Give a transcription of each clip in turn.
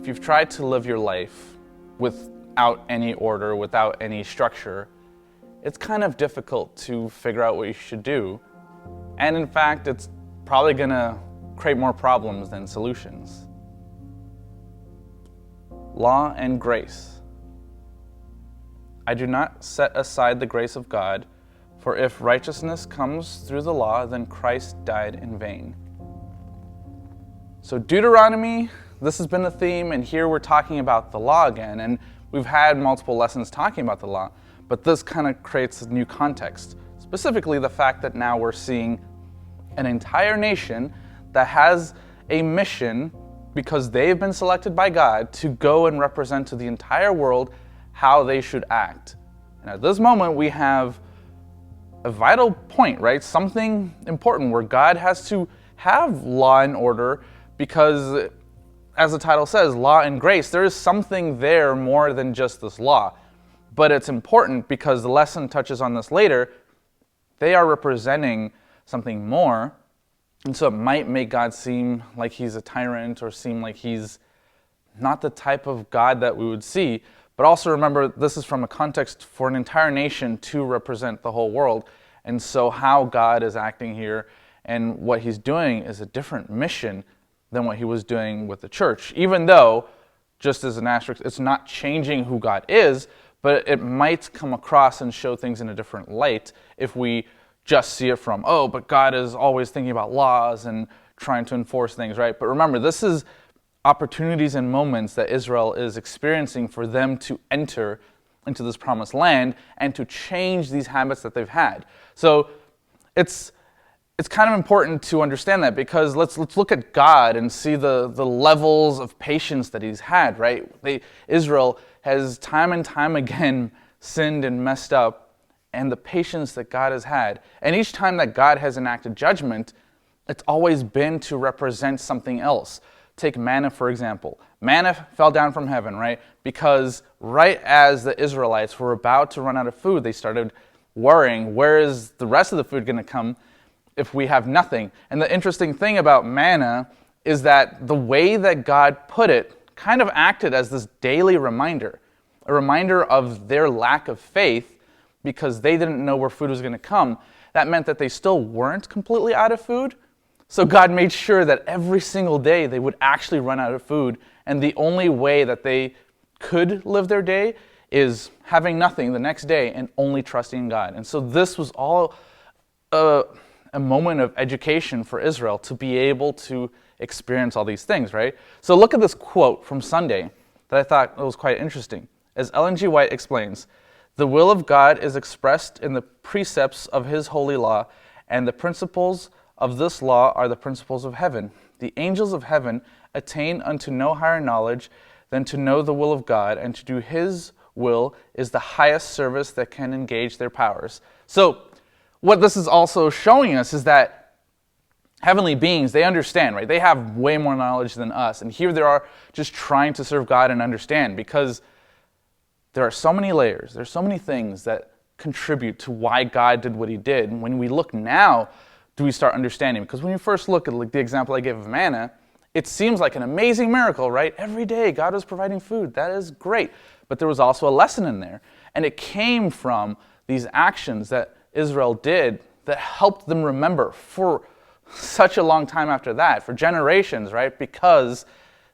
if you've tried to live your life without any order, without any structure, it's kind of difficult to figure out what you should do. And in fact, it's probably going to create more problems than solutions. Law and grace. I do not set aside the grace of God, for if righteousness comes through the law, then Christ died in vain. So Deuteronomy, this has been the theme, and here we're talking about the law again, and we've had multiple lessons talking about the law, but this kind of creates a new context, specifically the fact that now we're seeing an entire nation that has a mission because they've been selected by God to go and represent to the entire world how they should act. And at this moment, we have a vital point, right? Something important where God has to have law and order because, as the title says, law and grace, there is something there more than just this law. But it's important because the lesson touches on this later. They are representing something more. And so it might make God seem like he's a tyrant or seem like he's not the type of God that we would see. But also remember, this is from a context for an entire nation to represent the whole world. And so how God is acting here and what he's doing is a different mission than what he was doing with the church. Even though, just as an asterisk, it's not changing who God is, but it might come across and show things in a different light if we just see it from, oh, but God is always thinking about laws and trying to enforce things, right? But remember, this is opportunities and moments that Israel is experiencing for them to enter into this promised land and to change these habits that they've had. So it's kind of important to understand that because let's look at God and see the levels of patience that he's had, right? Israel has time and time again sinned and messed up, and the patience that God has had. And each time that God has enacted judgment, it's always been to represent something else. Take manna, for example. Manna fell down from heaven, right? Because right as the Israelites were about to run out of food, they started worrying, where is the rest of the food going to come if we have nothing? And the interesting thing about manna is that the way that God put it kind of acted as this daily reminder, a reminder of their lack of faith because they didn't know where food was going to come. That meant that they still weren't completely out of food. So God made sure that every single day they would actually run out of food, and the only way that they could live their day is having nothing the next day and only trusting in God. And so this was all a moment of education for Israel to be able to experience all these things, right? So look at this quote from Sunday that I thought was quite interesting. As Ellen G. White explains, "The will of God is expressed in the precepts of his holy law, and the principles of this law are the principles of heaven. The angels of heaven attain unto no higher knowledge than to know the will of God, and to do his will is the highest service that can engage their powers." So what this is also showing us is that heavenly beings, they understand, right? They have way more knowledge than us. And here they are just trying to serve God and understand, because there are so many layers, there's so many things that contribute to why God did what he did. And when we look now, do we start understanding? Because when you first look at the example I gave of manna, it seems like an amazing miracle, right? Every day God was providing food. That is great. But there was also a lesson in there. And it came from these actions that Israel did that helped them remember for such a long time after that, for generations, right? Because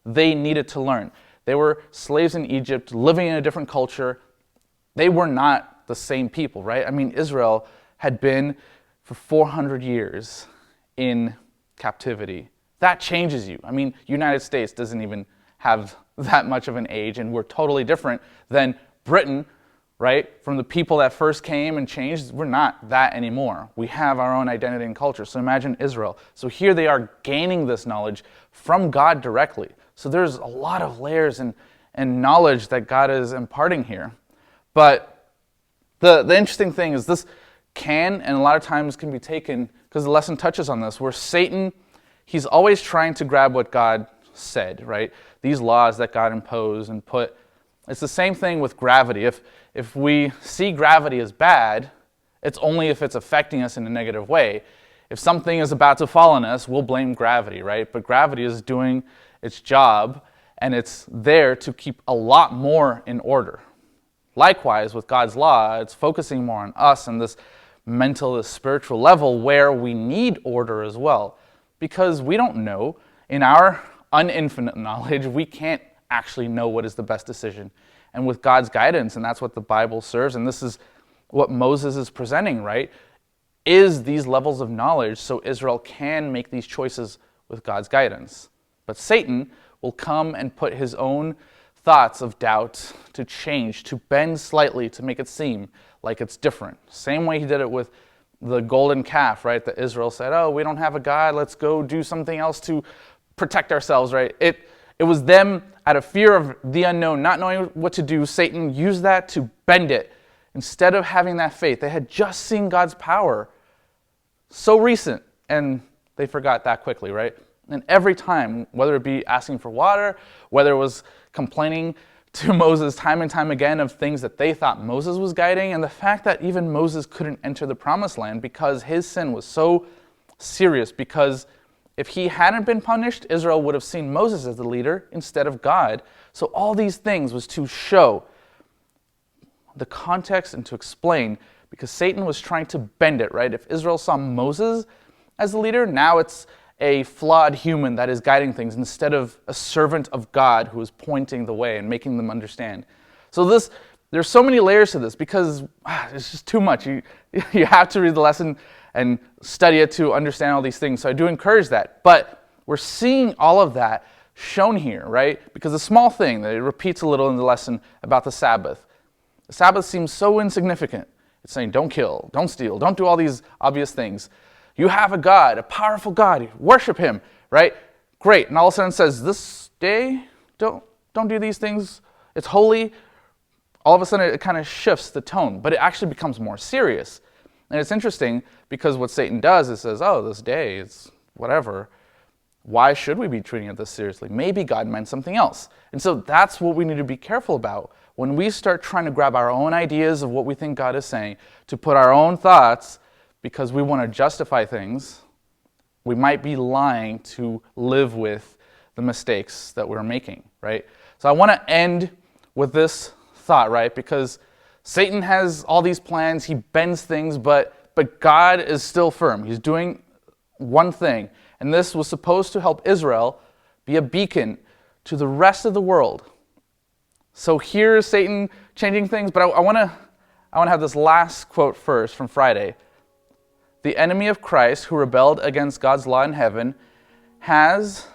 they needed to learn. They were slaves in Egypt, living in a different culture. They were not the same people, right? I mean, Israel had been for 400 years in captivity. That changes you. I mean, United States doesn't even have that much of an age, and we're totally different than Britain, right? From the people that first came and changed, we're not that anymore. We have our own identity and culture. So imagine Israel. So here they are gaining this knowledge from God directly. So there's a lot of layers and knowledge that God is imparting here. But the interesting thing is this can, and a lot of times can be taken, because the lesson touches on this, where Satan, he's always trying to grab what God said, right? These laws that God imposed and put. It's the same thing with gravity. If we see gravity as bad, it's only if it's affecting us in a negative way. If something is about to fall on us, we'll blame gravity, right? But gravity is doing its job, and it's there to keep a lot more in order. Likewise, with God's law, it's focusing more on us and this mental, this spiritual level where we need order as well. Because we don't know, in our uninfinite knowledge, we can't actually know what is the best decision. And with God's guidance, and that's what the Bible serves, and this is what Moses is presenting, right, is these levels of knowledge so Israel can make these choices with God's guidance. But Satan will come and put his own thoughts of doubt to change, to bend slightly, to make it seem like it's different. Same way he did it with the golden calf, right, that Israel said, oh, we don't have a God, let's go do something else to protect ourselves, right? It was them out of fear of the unknown, not knowing what to do. Satan used that to bend it. Instead of having that faith, they had just seen God's power so recent, and they forgot that quickly, right? And every time, whether it be asking for water, whether it was complaining to Moses time and time again of things that they thought Moses was guiding, and the fact that even Moses couldn't enter the promised land because his sin was so serious, because if he hadn't been punished, Israel would have seen Moses as the leader instead of God. So all these things was to show the context and to explain, because Satan was trying to bend it, right? If Israel saw Moses as the leader, now it's a flawed human that is guiding things instead of a servant of God who is pointing the way and making them understand. So there's so many layers to this because it's just too much. You have to read the lesson and study it to understand all these things. So I do encourage that. But we're seeing all of that shown here, right? Because a small thing that it repeats a little in the lesson about the Sabbath. The Sabbath seems so insignificant. It's saying don't kill, don't steal, don't do all these obvious things. You have a God, a powerful God. Worship him, right? Great. And all of a sudden it says, this day, don't do these things. It's holy. All of a sudden it kind of shifts the tone, but it actually becomes more serious. And it's interesting because what Satan does is says, oh, this day, it's whatever. Why should we be treating it this seriously? Maybe God meant something else. And so that's what we need to be careful about. When we start trying to grab our own ideas of what we think God is saying, to put our own thoughts, because we want to justify things, we might be lying to live with the mistakes that we're making, right? So I want to end with this thought, right? Because Satan has all these plans, he bends things, but God is still firm. He's doing one thing, and this was supposed to help Israel be a beacon to the rest of the world. So here's Satan changing things, but I want to have this last quote first from Friday. The enemy of Christ who rebelled against God's law in heaven has,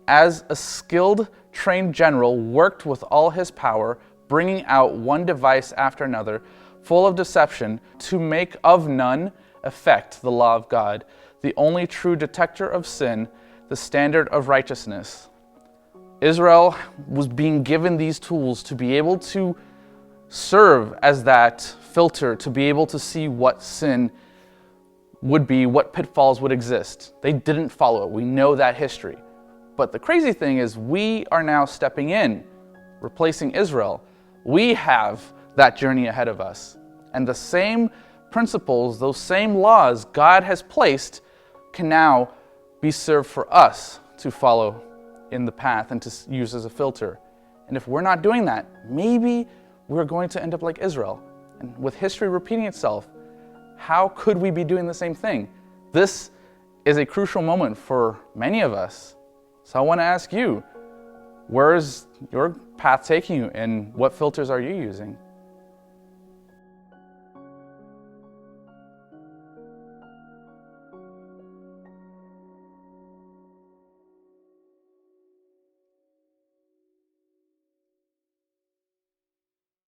as a skilled, trained general, worked with all his power, bringing out one device after another, full of deception, to make of none effect the law of God, the only true detector of sin, the standard of righteousness. Israel was being given these tools to be able to serve as that filter, to be able to see what sin would be, what pitfalls would exist. They didn't follow it. We know that history. But the crazy thing is we are now stepping in, replacing Israel. We have that journey ahead of us. And the same principles, those same laws God has placed can now be served for us to follow in the path and to use as a filter. And if we're not doing that, maybe we're going to end up like Israel. And with history repeating itself, how could we be doing the same thing? This is a crucial moment for many of us. So I want to ask you, where is your path taking you and what filters are you using?